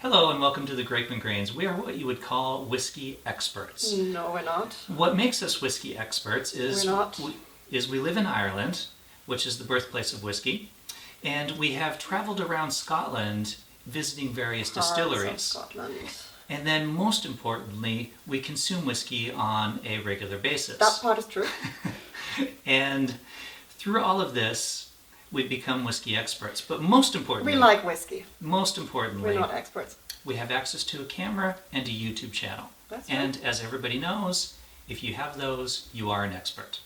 Hello and welcome to the Grape and Grains. We are what you would call whiskey experts. No, we're not. What makes us whiskey experts is We're not. we live in Ireland, which is the birthplace of whiskey, and we have traveled around Scotland visiting various distilleries. Parts of Scotland. And then most importantly, we consume whiskey on a regular basis. That part is true. And through all of this, we've become whiskey experts. But most importantly, We like whiskey. most importantly, We're not experts. we have access to a camera and a YouTube channel. That's And as everybody knows, if you have those, you are an expert.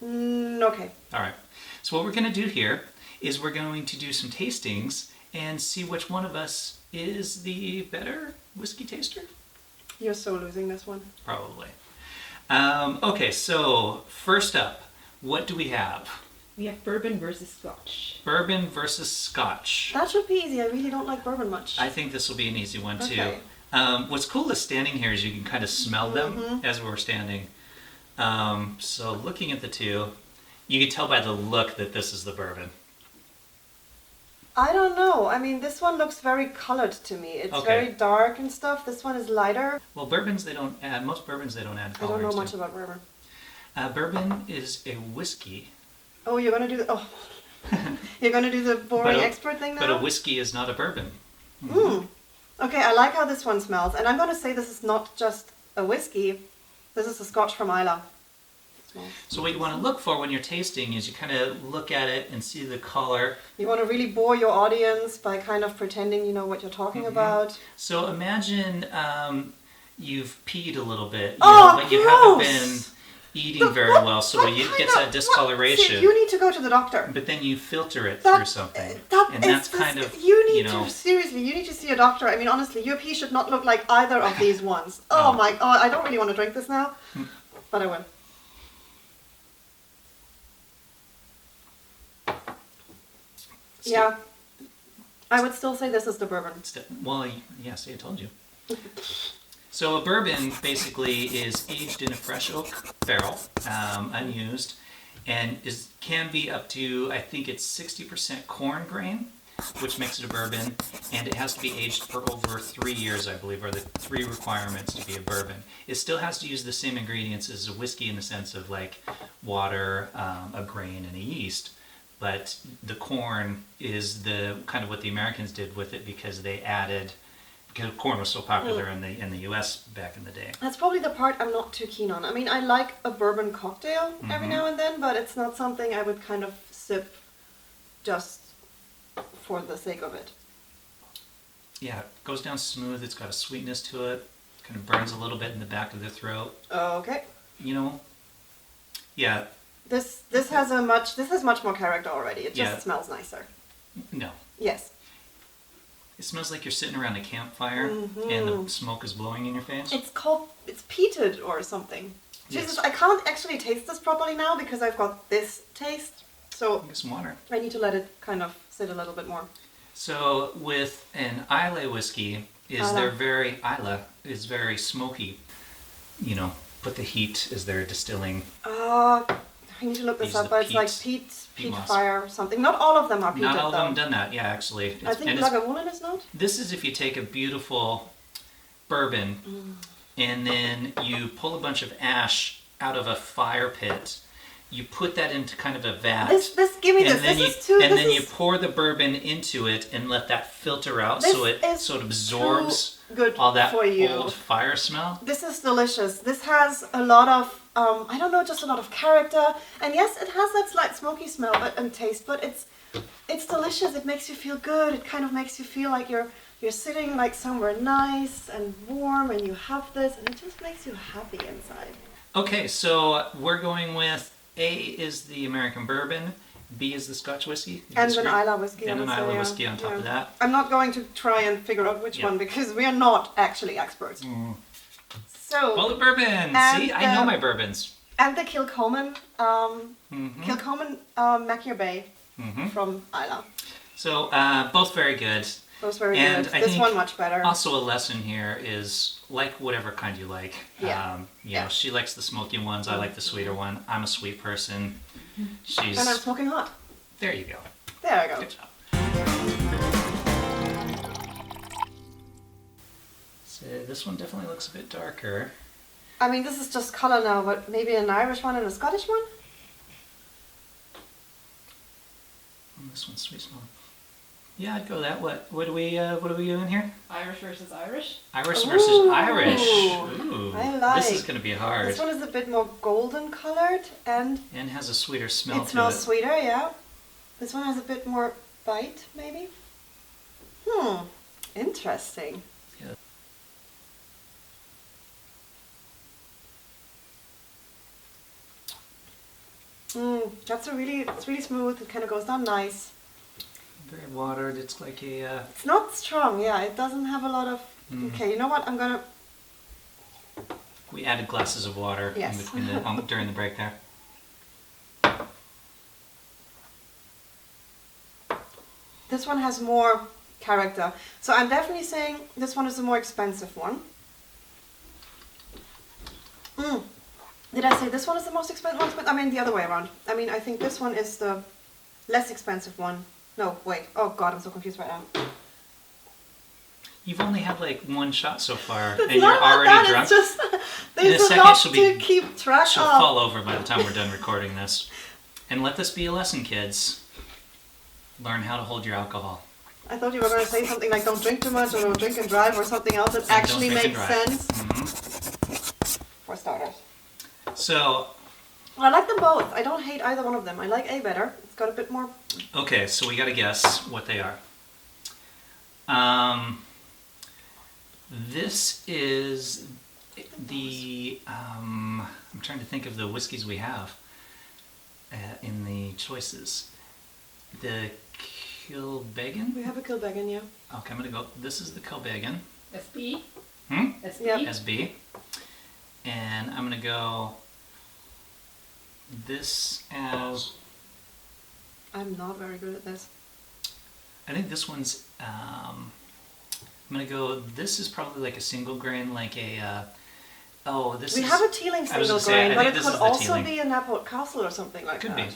Okay. All right. So what we're going to do here is we're going to do some tastings and see which one of us is the better whiskey taster. You're so losing this one. Probably. Okay, so first up, what do we have? We have bourbon versus scotch. Bourbon versus scotch. That should be easy. I really don't like bourbon much. I think this will be an easy one too. Okay. What's cool is standing here is you can kind of smell them as we're standing. So looking at the two, you can tell by the look that this is the bourbon. I don't know. I mean, this one looks very colored to me. It's Okay. very dark and stuff. This one is lighter. Well, bourbons they don't add. Most bourbons they don't add I don't colorings know much to. about bourbon. Bourbon is a whiskey, Oh, you're gonna do the you're gonna do the boring But a- expert thing now. but a whiskey is not a bourbon. Okay, I like how this one smells, and I'm gonna say this is not just a whiskey. This is a Scotch from Islay. Smells. So what you want to look for when you're tasting is you kind of look at it and see the color. You want to really bore your audience by kind of pretending you know what you're talking about. So imagine you've peed a little bit, you Oh, know, but you haven't gross! been eating very well, so it gets that discoloration. See, you need to go to the doctor. But then you filter it That- through something, That and is that's dis- kind of you need know. to seriously. You need to see a doctor. I mean, honestly, your pee should not look like either of these ones. Oh. Oh my god! I don't really want to drink this now, but I will. Yeah, I would still say this is the bourbon. Well, yeah, see, I told you. So a bourbon basically is aged in a fresh oak barrel, unused, and can be up to, I think it's 60% corn grain, which makes it a bourbon, and it has to be aged for over 3 years, I believe, are the 3 requirements to be a bourbon. It still has to use the same ingredients as a whiskey in the sense of like water, a grain, and a yeast. But the corn is the kind of what the Americans did with it because corn was so popular in the U.S. back in the day. That's probably the part I'm not too keen on. I mean, I like a bourbon cocktail every now and then, but it's not something I would kind of sip just for the sake of it. Yeah, it goes down smooth. It's got a sweetness to it. Kind of burns a little bit in the back of the throat. Okay. You know, yeah, This has much more character already. It just Yeah. smells nicer. no. Yes. It smells like you're sitting around a campfire and the smoke is blowing in your face. It's peated or something. Yes. Jesus, I can't actually taste this properly now because I've got this taste. So Get some water. I need to let it kind of sit a little bit more. So with an Islay whiskey, Islay is very smoky. You know, put the heat as they're distilling. I need to look this Use up, the but it's like peat peat moss. fire or something. Not all of them are peated Not all of though. them done that. Yeah, actually. I think Lagavulin is not. This is if you take a beautiful bourbon and then you pull a bunch of ash out of a fire pit. You put that into kind of a vat. Give me and this. then This is too. and this then you is pour the bourbon into it and let that filter out This so it is absorbs too good all that for you. old fire smell. This is delicious. This has a lot of, I don't know, just a lot of character. And yes, it has that slight smoky smell and taste, but it's delicious. It makes you feel good. It kind of makes you feel like you're sitting like somewhere nice and warm, and you have this, and it just makes you happy inside. Okay, so we're going with A is the American bourbon, B is the Scotch whiskey. You And disagree? an Islay whiskey. And I an would say, Islay yeah. whiskey on top Yeah. of that. I'm not going to try and figure out which Yeah. one because we are not actually experts. So, Well, the bourbon. And, See, I know my bourbons. and the Kilcoman, Kilcoman Mackinac Bay from Islay. So both very good. Those very And good. I This think one much better. Also, a lesson here is like whatever kind you like. Yeah. You know, she likes the smoky ones. I like the sweeter one. I'm a sweet person. She's And I'm smoking hot. there. You go. There I go. Good job. this one definitely looks a bit darker. I mean, this is just color now, but maybe an Irish one and a Scottish one? And this one's sweet smell. Yeah, I'd go that. What are we doing here? Irish versus Irish. Irish Ooh. versus Irish. Ooh. I like. This is going to be hard. This one is a bit more golden colored and And has a sweeter smell it to smells it. sweeter, yeah. This one has a bit more bite, maybe. Interesting. Yeah. It's really smooth. It kind of goes down nice. Very watered. It's like a. It's not strong, yeah. It doesn't have a lot of. Okay, you know what? I'm gonna. We added glasses of water in Yes. between during the break there. This one has more character, so I'm definitely saying this one is the more expensive one. Did I say this one is the most expensive? I mean the other way around. I mean I think this one is the less expensive one. No, wait. Oh God, I'm so confused right now. You've only had like one shot so far, It's and you're not about already that, drunk. It's just there's a a second lot she'll to be- keep track She'll of. fall over by the time we're done recording this. And let this be a lesson, kids. Learn how to hold your alcohol. I thought you were going to say something like don't drink too much or don't drink and drive or something else that And actually don't drink makes and drive. sense Mhm. for starters. So, I like them both. I don't hate either one of them. I like A better. It's got a bit more. okay, so we got to guess what they are. This is the. I'm trying to think of the whiskeys we have in the choices. The Kilbeggan? We have a Kilbeggan, yeah. Okay, I'm going to go. This is the Kilbeggan. SB. Hmm? SB. Yep. SB. And I'm going to go this as. I'm not very good at this. I think this one's. I'm going to go. This is probably like a single grain, like a. This We is. have a Teeling I was single gonna say, I grain, but think it this could is the also Teeling. be a Newport Castle or something like Could that.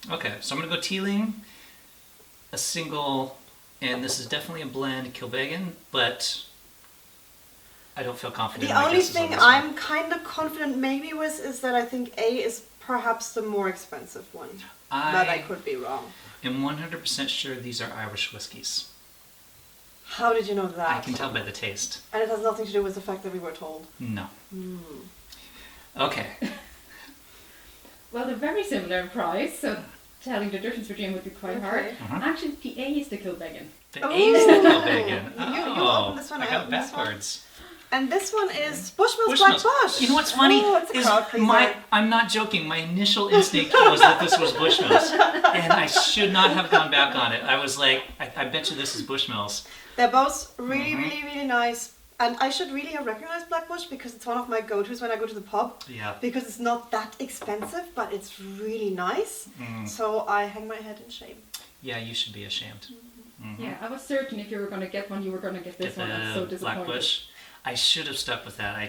be. Okay, so I'm going to go Teeling, a single, and this is definitely a blend, Kilbeggan, but I don't feel confident. The in my only guesses on thing this one. I'm kind of confident maybe with is that I think A is perhaps the more expensive one. But I could be wrong. am 100% sure these are Irish whiskies. How did you know that? I can tell by the taste. And it has nothing to do with the fact that we were told. No. Hmm. Okay. Well, they're very similar in price, so telling the difference between would be quite hard. Okay. Mhm. Actually, the A is the Kilbeggan. The Ooh. A's the Kilbeggan. You open this one, I I got it open this one. backwards. And this one is Bushmills Black Bushmills. Bush. You know what's funny Oh, it's a is crowd pleaser. I'm not joking. My initial instinct was that this was Bushmills, and I should not have gone back on it. I was like, I bet you this is Bushmills. They're both really, Mhm. really, really nice. And I should really have recognized Black Bush because it's one of my go-tos when I go to the pub. Yeah. Because it's not that expensive, but it's really nice. Mm. So I hang my head in shame. Yeah, you should be ashamed. Mhm. Yeah, I was certain if you were going to get one, you were going to get this Get one. I'm so the disappointed. Black Bush. I should have stuck with that. I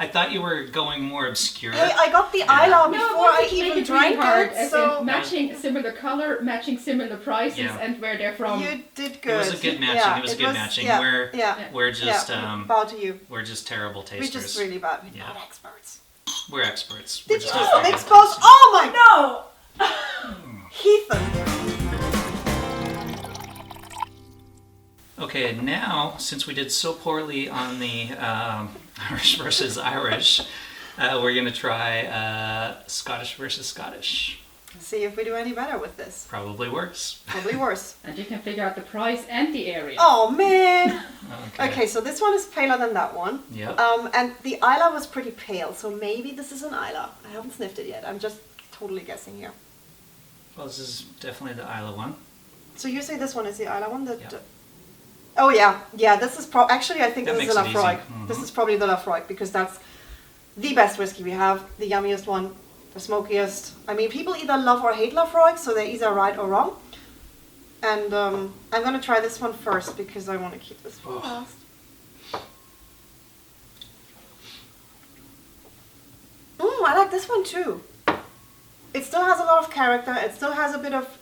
thought you were going more obscure. Hey, I got the Yeah. Isla No, before but I make even it really drank hard, it. as So in matching similar color, matching similar prices, Yeah. and where they're from. you did It good. was a good matching. Yeah, it was a good matching. Yeah, We're yeah, we're just yeah. Bow to you. we're just terrible We're tasters. just really bad. We're Yeah. not experts. We're experts. We're Did you just just not very expose? good Oh my no! Heathen. Okay, now since we did so poorly on the Irish versus Irish, we're gonna try Scottish versus Scottish. See if we do any better with this. Probably worse. Probably worse. And you can figure out the price and the area. Oh man. Okay. Okay, so this one is paler than that one. Yep. And the Isla was pretty pale, so maybe this is an Isla. I haven't sniffed it yet. I'm just totally guessing here. Well, this is definitely the Isla one. So you say this one is the Isla one? Yeah. Oh yeah, yeah. This is actually I think That this is the makes it Lafroig. easy. Mhm. This is probably the Lafroig because that's the best whiskey we have, the yummiest one, the smokiest. I mean, people either love or hate Lafroig, so they're either right or wrong. And I'm gonna try this one first because I want to keep this for Oh. last. I like this one too. It still has a lot of character. It still has a bit of.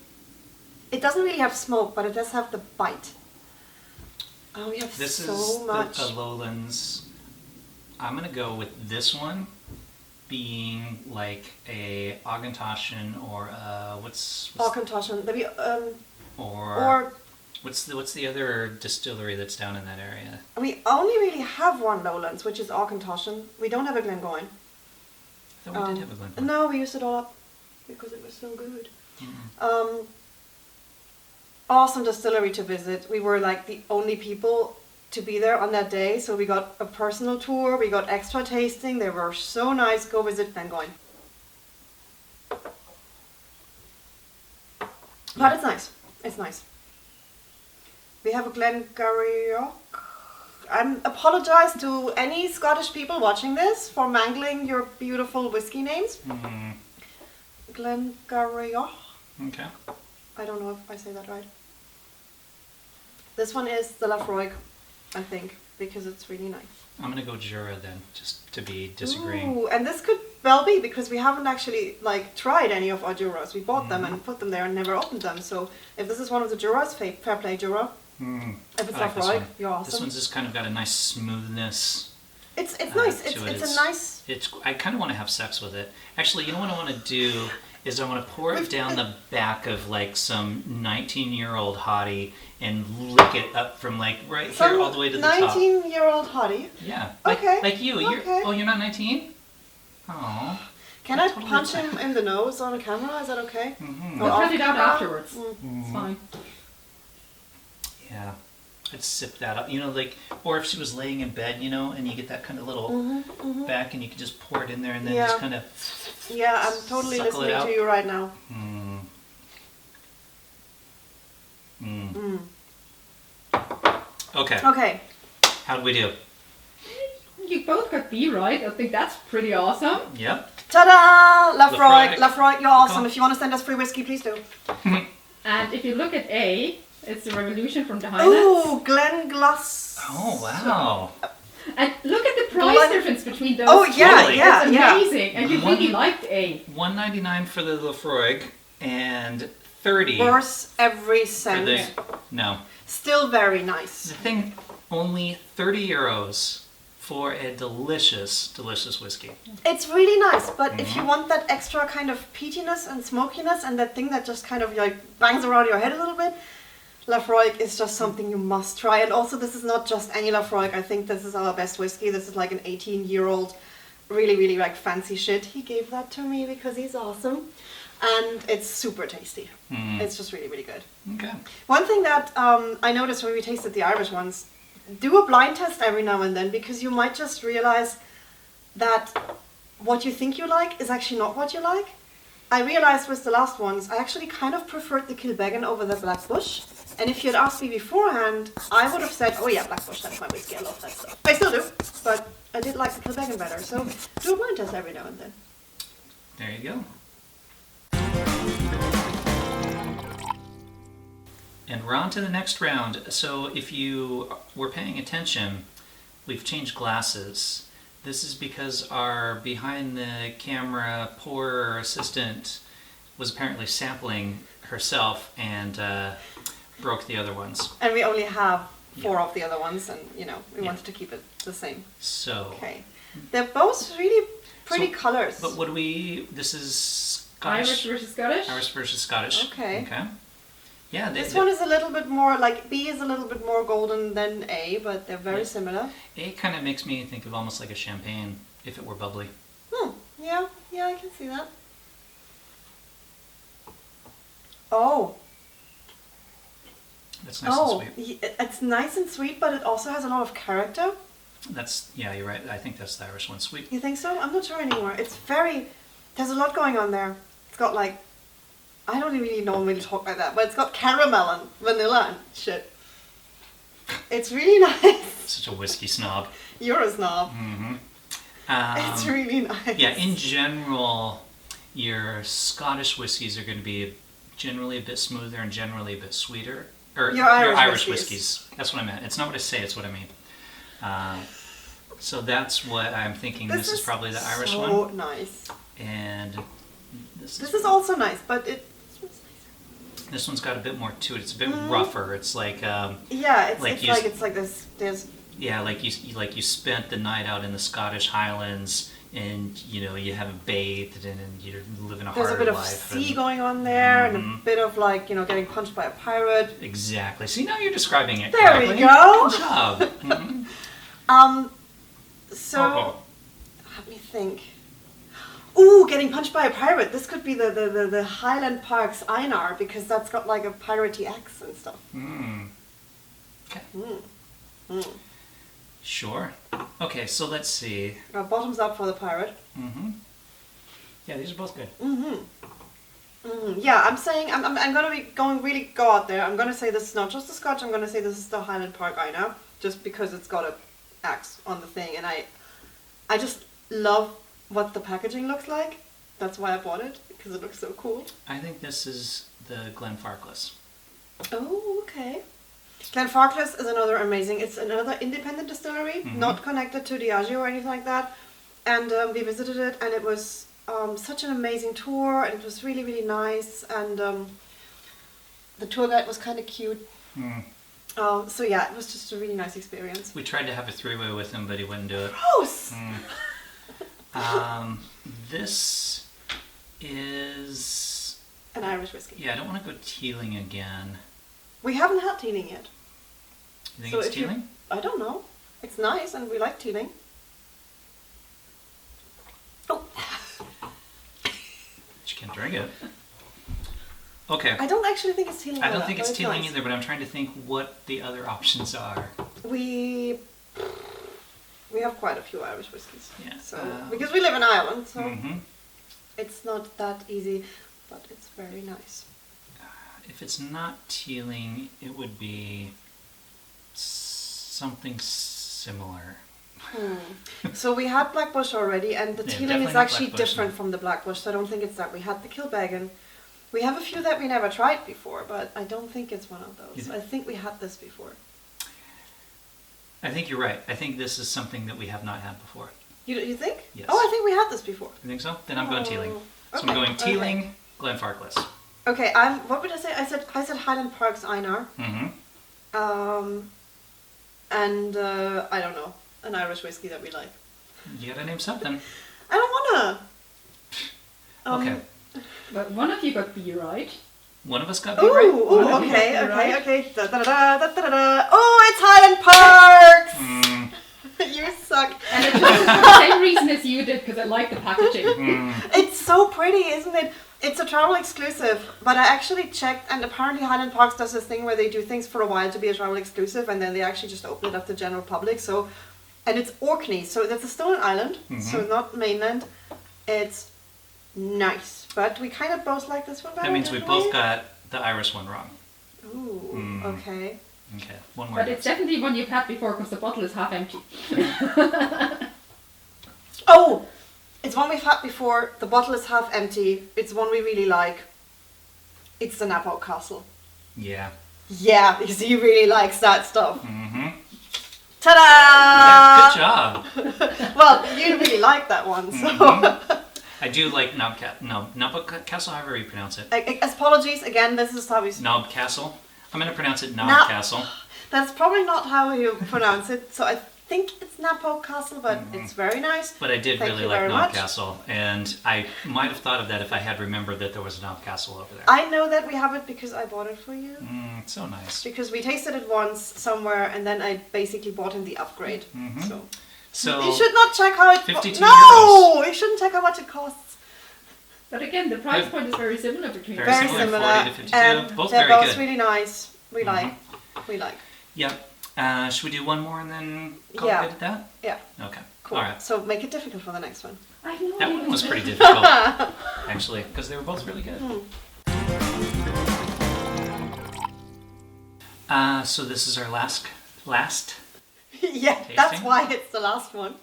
It doesn't really have smoke, but it does have the bite. Oh, we have This so is much. the Lowlands I'm gonna go with this one being like a Augentoshan or what's Auchentoshan. or Or what's the other distillery that's down in that area? we only really have one Lowlands, which is Auchentoshan. We don't have a Glengoyne. I thought we did have a Glencoe. No, we used it all up because it was so good. Mm. Awesome distillery to visit. We were like the only people to be there on that day, so we got a personal tour, we got extra tasting. They were so nice. Go visit Glengoyne. But it's nice. It's nice. We have a Glengarioch. I apologize to any Scottish people watching this for mangling your beautiful whiskey names. Mm. Glengarioch. Okay. I don't know if I say that right. This one is the Lafroig, I think, because it's really nice. I'm gonna go Jura then, just to be disagreeing. Ooh, and this could well be because we haven't actually like tried any of our Juras. We bought them and put them there and never opened them. So if this is one of the Juras, fair play Jura. Mm. If it's I like this Lafroig, one. you're awesome. This one's just kind of got a nice smoothness. It's nice. to it. It's a nice. I kind of want to have sex with it. Actually, you know what I want to do is I want to pour it down the back of like some 19-year-old hottie and lick it up from like right here all the way to the top. 19-year-old hottie. Yeah. Okay, Like you. okay. You're not 19? Oh. Can I Totally punch fine. him in the nose on a camera? Is that okay? Mm-hmm. We'll off cut it out camera? afterwards. It's fine. Yeah. I'd sip that up. You know, like, or if she was laying in bed, you know, and you get that kind of little back and you can just pour it in there and then Yeah. just kind of. Yeah, I'm totally Suckle it listening out. to you right now. Mm. Mm. Mm. Okay. Okay. How'd we do? You both got B right. I think that's pretty awesome. Yep. Ta-da! Lafroig. Lafroig. Lafroig, you're awesome. Come. If you want to send us free whiskey, please do. And if you look at A, it's the Revolution from the Highlands. Ooh, Glenglass. Oh, wow. And look at the price Glen- difference between those Oh, two. yeah, Totally. yeah, It's yeah. amazing. And you really liked A. $1.99 for the Lafroig and $30 Worth every for cent. the. No. Still very The nice. thing, only €30 for a delicious, delicious whiskey. It's really nice, but if you want that extra kind of peatiness and smokiness and that thing that just kind of like bangs around your head a little bit, Lafroig is just something you must try. And also, this is not just any Lafroig. I think this is our best whiskey. This is like an 18-year-old, really, really like fancy shit. He gave that to me because he's awesome. And it's super tasty. It's just really, really good. Okay. One thing that I noticed when we tasted the Irish ones, do a blind test every now and then because you might just realize that what you think you like is actually not what you like. I realized with the last ones, I actually kind of preferred the Kilbeggan over the Black Bush. And if you had asked me beforehand, I would have said, oh yeah, Black Bush, that's my whiskey, I love that stuff. I still do, but I did like the Kilbeggan better. So do a blind test every now and then. There you go. And we're on to the next round. So if you were paying attention, we've changed glasses. This is because our behind the camera poor assistant was apparently sampling herself and broke the other ones. And we only have 4 of the other ones, and we wanted to keep it the same. So, Okay. They're both really pretty So- colors. but what do we, this is Irish Scottish? versus Scottish. Irish versus Scottish. Okay. Okay. Yeah, This one is a little bit more, like, B is a little bit more golden than A, but they're very Yeah. similar. it kind of makes me think of almost like a champagne if it were bubbly. Yeah, I can see that. Oh, That's nice and sweet. It's nice and sweet, but it also has a lot of character. That's, yeah, you're right. I think that's the Irish one. Sweet. You think so? I'm not sure anymore. There's a lot going on there. It's got like, I don't really normally talk like that, but it's got caramel and vanilla and shit. It's really nice. Such a whiskey snob. You're a snob. Mm-hmm. It's really nice. Yeah, in general, your Scottish whiskies are going to be generally a bit smoother and generally a bit sweeter. Or Your Irish whiskies. That's what I meant. It's not what I say, it's what I mean. So that's what I'm thinking. This is probably the Irish one. So nice. And this This is also nice, but this one's got a bit more to it. It's a bit rougher. It's like yeah, Like it's you- like it's like this. There's Yeah, like you spent the night out in the Scottish Highlands, and you haven't bathed, and you're living a There's a harder bit of life. sea and- going on there, and a bit of like getting punched by a pirate. Exactly. See, now you're describing it. There we correctly. go. Good job. Mhm. So Uh-oh. let me think. Ooh, getting punched by a pirate. This could be the Highland Park's Einar, because that's got like a piratey axe and stuff. Mm. Okay. Mm. Sure. Okay, so let's see. Bottoms up for the pirate. Mm-hmm. Yeah, these are both good. Yeah, I'm saying I'm gonna go out there. I'm gonna say this is not just the Scotch. I'm gonna say this is the Highland Park Einar, just because it's got a axe on the thing, and I just love what the packaging looks like. That's why I bought it, because it looks so cool. I think this is the Glenfarclas. Oh, okay. Glenfarclas is another amazing. It's another independent distillery, not connected to Diageo or anything like that. And we visited it, and it was such an amazing tour, and it was really, really nice. And the tour guide was kind of cute. Mm. So yeah, it was just a really nice experience. We tried to have a three-way with him, but he wouldn't do it. Gross! This is... An Irish whiskey. Yeah, I don't want to go tealing again. We haven't had Teeling yet. You think So it's if you- tealing? I don't know. It's nice, and we like Teeling. Oh, But you can't drink it. Okay. I don't actually think it's Teeling. I don't either, think but it's tealing nice. either, but I'm trying to think what the other options are. We have quite a few Irish whiskies. Yeah. So because we live in Ireland, so Mm-hmm. it's not that easy, but it's very nice. If it's not tealing, it would be something similar. So we had Blackbush already, and the Yeah, Teeling definitely is not actually Blackbush, different no. from the Blackbush, so I don't think it's that. We had the Kilbeggan. We have a few that we never tried before, but I don't think it's one of those. You- I think we had this before. I think you're right. I think this is something that we have not had before. You think? Yes. Oh, I think we had this before. You think so? Then I'm going tealing. Oh, So I'm okay, going okay. tealing, Glenfarclas. Okay, what would I say? I said Highland Park's Einar. Mm-hmm. And I don't know, an Irish whiskey that we like. You gotta name something. I don't wanna. Okay. But one of you got B right. One of us got B right. Ooh, One of you okay, got B okay, right. okay. Da, da, da, da, da, da. Oh, it's Highland Parks! Mm, You suck. And it was the same reason as you did, because I like the packaging. mm. It's so pretty, isn't it? It's a travel exclusive, but I actually checked, and apparently Highland Parks does this thing where they do things for a while to be a travel exclusive, and then they actually just open it up to the general public. So, and it's Orkney, so that's still an island, so not mainland. It's nice, but we kind of both like this one better. That means we didn't both got the Irish one wrong. Ooh, okay. Okay, one more. But it's definitely one you've had before, because the bottle is half empty. Oh, it's one we've had before. The bottle is half empty. It's one we really like. It's the Napa Castle. Yeah. Yeah, because he really likes that stuff. Mm-hmm. Ta-da! Good job. Well, you really like that one, so. I do like Nobcastle, however you pronounce it. Apologies again. This is how we. Nobcastle. I'm going to pronounce it Nob- Nobcastle. That's probably not how you pronounce it. So I think it's Napa Castle, but it's very nice. But I did Thank really you like very much. Nobcastle, and I might have thought of that if I had remembered that there was a Nobcastle over there. I know that we have it because I bought it for you. So nice. Because we tasted it once somewhere, and then I basically bought him the upgrade. So So you should not check how it. 52 No, you shouldn't check how much it costs. But again, the price point is very similar between Very them. Very similar, similar, 40 to 52. and Both they're very both good. really nice. We like. Yep. Should we do one more and then call Yeah. it at that? Yeah, Okay. cool. All right. So make it difficult for the next one. I have no That idea one was what pretty it is. difficult, actually, because they were both really good. So this is our last. Yeah, that's Tasting? why it's the last one.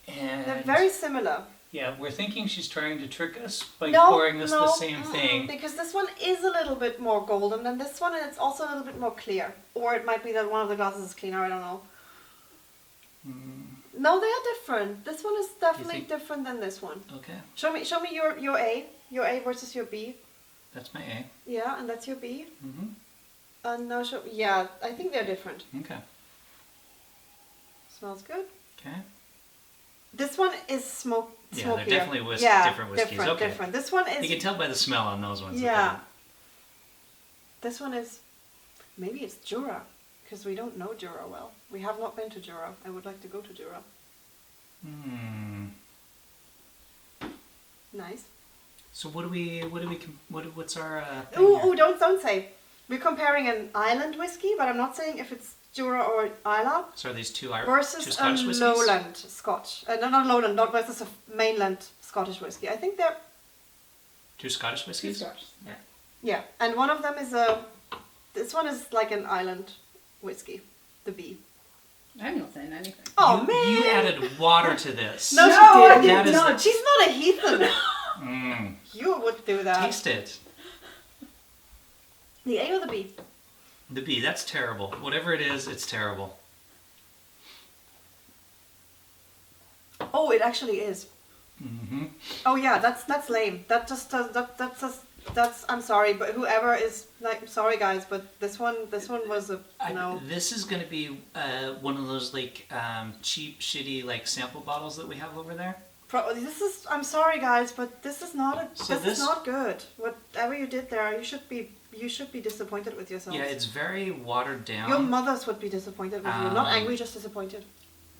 And They're very similar. yeah, we're thinking she's trying to trick us by No, pouring us no, the same thing. because this one is a little bit more golden than this one, and it's also a little bit more clear. Or it might be that one of the glasses is cleaner. I don't know. No, they are different. This one is definitely think- different than this one. Okay, Show me your A versus your B. that's my A. Yeah, and that's your B. Mm-hmm. No, sure. Yeah, I think they're different. Okay. Smells good. Okay. This one is smokier. Yeah, they're definitely different whiskeys. Different, Okay. different. This one You is, can tell by the smell on those ones. yeah. This one is, maybe it's Jura, because we don't know Jura well. We have not been to Jura. I would like to go to Jura. Hmm. Nice. So what's our thing Ooh, here? ooh, don't say. We're comparing an island whiskey, but I'm not saying if it's Jura or Islay So are these two two versus a Scottish whiskies? lowland Scotch. No, not lowland, not versus a mainland Scottish whiskey. I think they're, Two Scottish Two whiskies? Scotch. Yeah. yeah. And one of them is this one is like an island whiskey, the B. I'm not saying anything. Oh, you, man. You added water to this. No, No, she I didn't. did No, not. she's not a heathen. Mm. You would do that. Taste it. The A or the B? The B, that's terrible. Whatever it is, it's terrible. Oh, it actually is. Hmm. Oh yeah, that's lame. That just does that's just that's. I'm sorry, but whoever is like, sorry guys, but this one was a no. This is going to be one of those like cheap, shitty like sample bottles that we have over there. This is. I'm sorry guys, but this is not a. So this is not good. Whatever you did there, you should be disappointed with yourself. Yeah, it's very watered down. Your mothers would be disappointed with you. Not angry, just disappointed.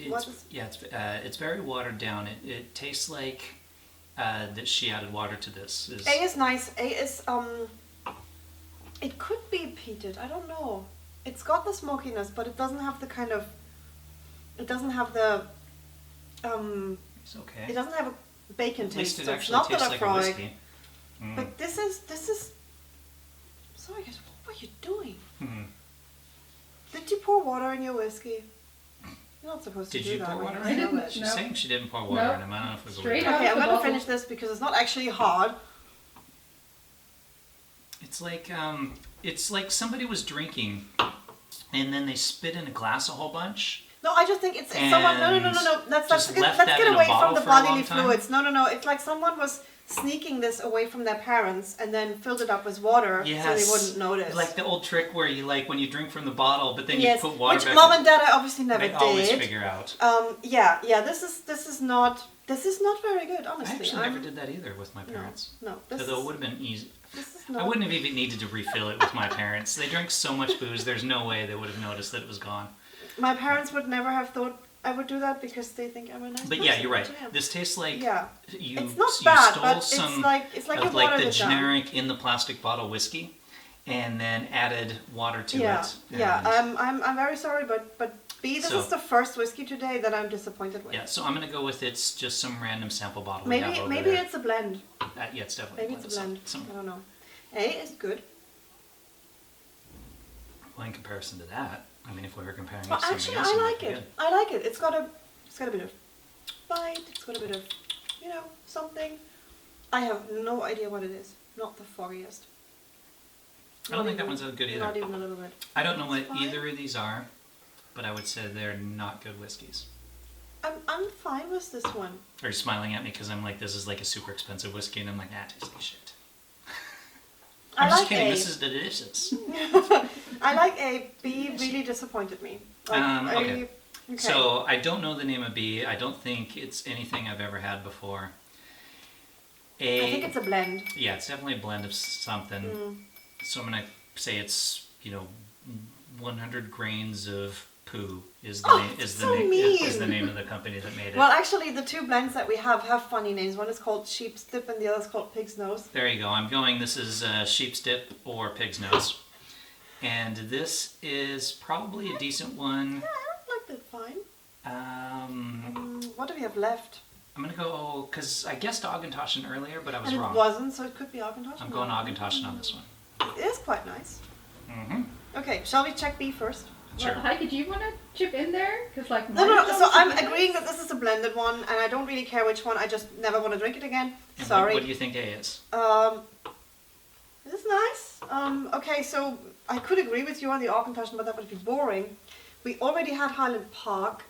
What is- It's very watered down. It tastes like that she added water to this. A is nice. A is it could be peated. I don't know. It's got the smokiness, but it doesn't have the kind of. It doesn't have the. It's okay. It doesn't have a bacon At least taste. it So it's actually not tastes that like I a fry. whiskey. Mm. But this is. Sorry guys, what were you doing? Mhm. Did you pour water in your whiskey? You're not supposed to Did do you that. pour when water you in I smell didn't. it. She's No. saying she didn't pour water No. in them. I don't know if we Straight believe up. it. Okay, I'm the gonna bottle. finish this because it's not actually hard. It's like somebody was drinking, and then they spit in a glass a whole bunch. No, I just think it's someone. No. Let's just get, left let's that get in a away bottle from the for a long bodily time? fluids. No. It's like someone was sneaking this away from their parents and then filled it up with water so Yes. they wouldn't notice. Like the old trick where you like when you drink from the bottle, but then yes, you put water which back. mom and dad I obviously never they did. always figure out. Yeah. This is not very good. Honestly, I actually never did that either with my No, parents. no. This Although it is, would have been easy. this is I not. wouldn't have even needed to refill it with my parents. They drank so much booze, there's no way they would have noticed that it was gone. My parents would never have thought I would do that because they think I'm a nice But person. yeah, you're right. which I am. This tastes like Yeah. you, It's not you bad, stole but some it's like you of like watered the it down. generic in the plastic bottle whiskey and then added water to Yeah, it. yeah. and- I'm very sorry, but B, this So- is the first whiskey today that I'm disappointed with. yeah, so I'm gonna go with it's just some random sample bottle we Maybe have over maybe there. it's a blend. Yeah, it's definitely Maybe it's a blend. Some, I don't know. A is good. well, in comparison to that, I mean, if we were comparing Well, it to actually, something else, I it might like be it. good. I like it. It's got a bit of bite. It's got a bit of, something. I have no idea what it is. Not the foggiest. I don't think that one's a good either. Not even a little bit. I don't know what It's fine. either of these are, but I would say they're not good whiskeys. I'm fine with this one. Are you smiling at me because I'm like, this is like a super expensive whiskey, and I'm like, it tastes like shit. I I'm just like kidding. A. This is delicious. I like A. B really disappointed me. Like, Okay. Okay. So I don't know the name of B. I don't think it's anything I've ever had before. A. I think it's a blend. Yeah, it's definitely a blend of something. Mm. So I'm gonna say it's 100 grains of poo is the Oh, name is the so name mean. is the name of the company that made it. Well, actually, the two blends that we have funny names. One is called Sheep's Dip and the other is called Pig's Nose. There you go. I'm going. This is sheep's dip or pig's nose, and this is probably a decent one. Yeah, I like that fine. What do we have left? I'm gonna go because I guessed Augentoshen earlier, but I was And wrong. it wasn't, so it could be Argentine. I'm going Augentoshen on this one. It is quite nice. Mm-hmm. Okay, shall we check B first? Sure. Well, Heike, do you want to chip in there? Because like No. mine So don't I'm taste agreeing that this is a blended one, and I don't really care which one. I just never want to drink it again. And Sorry. What do you think A is? This is nice. Okay, so I could agree with you on the Argentine, but that would be boring. We already had Highland Park.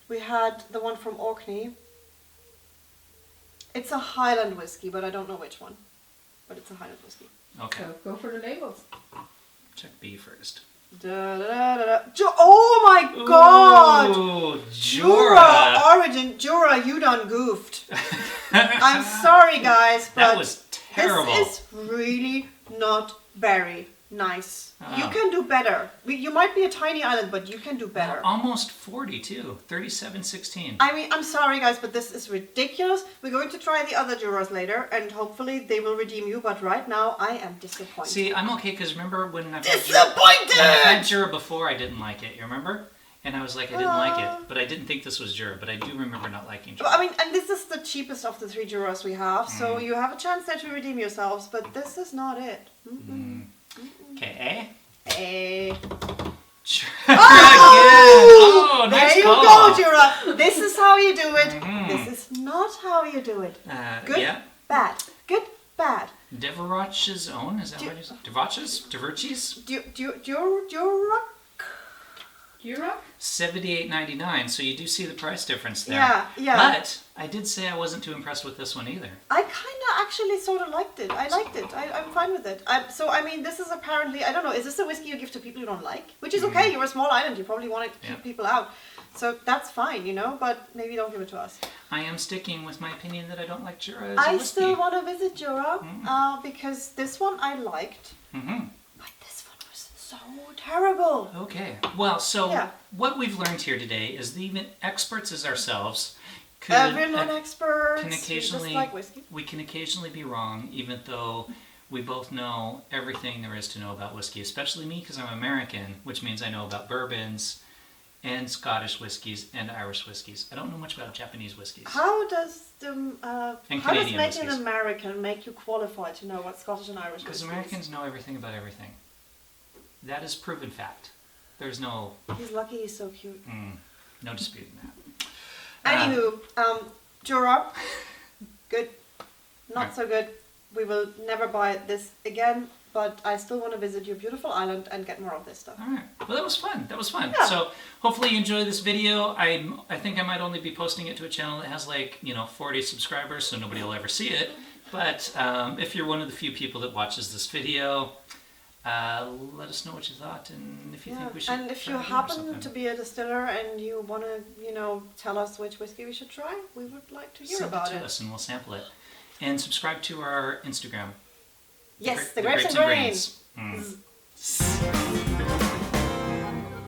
We had the one from Orkney. It's a Highland whiskey, but I don't know which one. But it's a Highland whiskey. Okay. So go for the labels. Check B first. Da, da, da, da. Oh my god! Ooh, Jura Jura. Origin, Jura, you done goofed. I'm sorry, guys, but That was terrible. this is really not very nice. You Oh. can do better. You might be a tiny island, but you can do better. Almost 40 too. 37.16. I mean, I'm sorry, guys, but this is ridiculous. We're going to try the other Juras later, and hopefully they will redeem you. But right now, I am disappointed. See, I'm okay because remember when I've Disappointed! had Jura before, I didn't like it. You remember? And I was like, I didn't like it, but I didn't think this was Jura. But I do remember not liking Jura. I mean, and this is the cheapest of the 3 Juras we have, so you have a chance there to redeem yourselves. But this is not it. Okay, Eh. Jura Oh! again. Oh, There nice you call. go, Jura. This is how you do it. This is not how you do it. Good, Yeah. bad. Good, bad. Devarach's own? Is that what you said? Devarach's? Devarach's? Jura? Euro? $78.99. So you do see the price difference there. Yeah, yeah. But I did say I wasn't too impressed with this one either. I kind of actually sort of liked it. I liked it. I'm fine with it. So, I mean, this is apparently, I don't know, is this a whiskey you give to people you don't like? Which is okay, you're a small island, you probably want to keep Yeah. people out. So that's fine, you know, but maybe don't give it to us. I am sticking with my opinion that I don't like Jura as a I whiskey. still want to visit Jura because this one I liked, Mm-hmm. but this one was so terrible. Okay. Well, so Yeah. what we've learned here today is the even experts as ourselves could We're not experts. can we just occasionally like whiskey. we can occasionally be wrong, even though we both know everything there is to know about whiskey. Especially me, because I'm American, which means I know about bourbons and Scottish whiskeys and Irish whiskeys. I don't know much about Japanese whiskeys. How does And how does Canadian making whiskies. an American make you qualified to know what Scottish and Irish Because whiskey Americans know everything about everything. That is proven fact. There's no is? He's lucky he's so cute. no disputing that. Anywho, Jura, good, not Right. so good. We will never buy this again, but I still want to visit your beautiful island and get more of this stuff. All right. Well, that was fun. That was fun. Yeah. So hopefully you enjoy this video. I think I might only be posting it to a channel that has 40 subscribers, so nobody will ever see it. But if you're one of the few people that watches this video, let us know what you thought and if you think we should. And if try you to do happen something. to be a distiller and you want to, tell us which whiskey we should try, we would like to hear send about it to it. us and we'll sample it. And subscribe to our Instagram. Yes, The the grapes and grains. Mm.